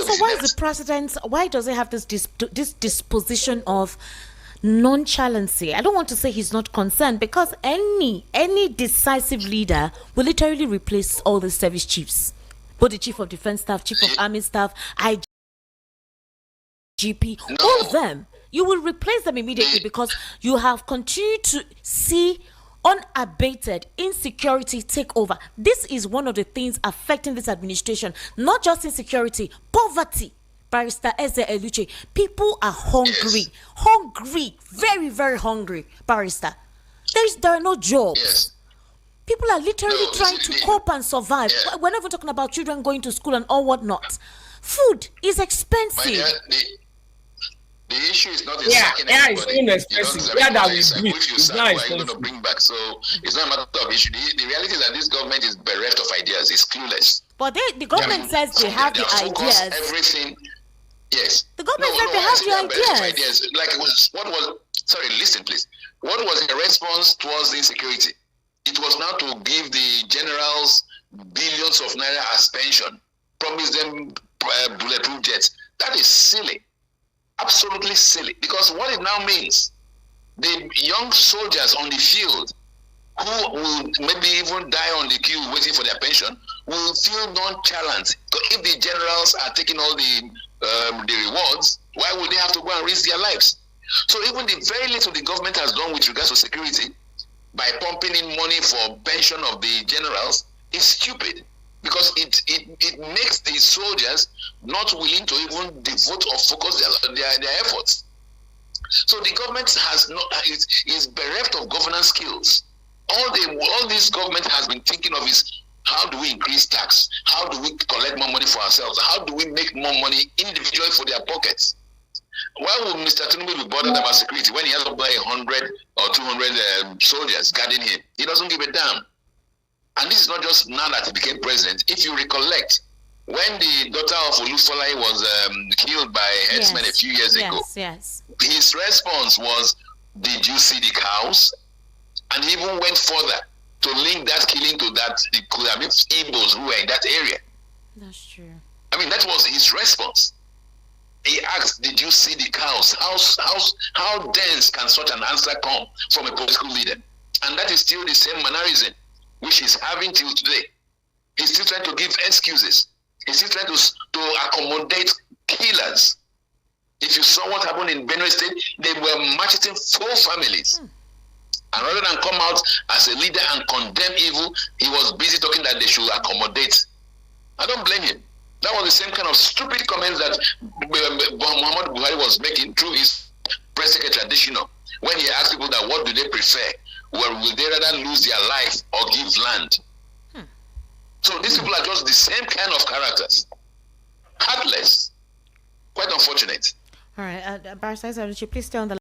So why is the president, why does he have this disposition of nonchalancy? I don't want to say he's not concerned, because any decisive leader will literally replace all the service chiefs, both the chief of defense staff, chief of army staff, IGP, all of them. You will replace them immediately because you have continued to see unabated insecurity take over. This is one of the things affecting this administration. Not just insecurity, poverty. Barrister Eze Eluche, people are hungry. Hungry, very, very hungry, Barrister. There are no jobs. People are literally trying to cope and survive. We're not even talking about children going to school and all whatnot. Food is expensive. The issue is not in sacking anybody. It's inexpensive. Yeah, that we breathe. It's not expensive. Going to bring back. So it's not a matter of issue. The reality is that this government is bereft of ideas. It's clueless. But the government says they have the ideas. Everything. Yes. The government says they have the ideas. Like sorry, listen please. What was the response towards insecurity? It was now to give the generals billions of naira as pension, promise them bulletproof jets. That is silly. Absolutely silly. Because what it now means, the young soldiers on the field who will maybe even die on the queue waiting for their pension will feel nonchalant. If the generals are taking all the rewards, why would they have to go and risk their lives? So even the very little the government has done with regards to security by pumping in money for pension of the generals is stupid, because it makes the soldiers not willing to even devote or focus their efforts. So the government is bereft of governance skills. All this government has been thinking of is, how do we increase tax? How do we collect more money for ourselves? How do we make more money individually for their pockets? Why would Mr. Tinubu be bothered about security when he has about 100 or 200 soldiers guarding him? He doesn't give a damn. And this is not just now that he became president. If you recollect, when the daughter of Olufalaye was killed by headsmen a few years ago, his response was, did you see the cows? And he even went further to link that killing to that it could have been Igbos who were in that area. That's true. I mean, that was his response. He asked, did you see the cows? How dense can such an answer come from a political leader? And that is still the same mannerism which he's having till today. He's still trying to give excuses. He's still trying to accommodate killers. If you saw what happened in Benue State, they were marketing 4 families. And rather than come out as a leader and condemn evil, he was busy talking that they should accommodate. I don't blame him. That was the same kind of stupid comments that Muhammad Buhari was making through his press secretary additional, when he asked people that what do they prefer? Well, will they rather lose their life or give land? So these people are just the same kind of characters. Heartless. Quite unfortunate. All right. Barrister, please stay on the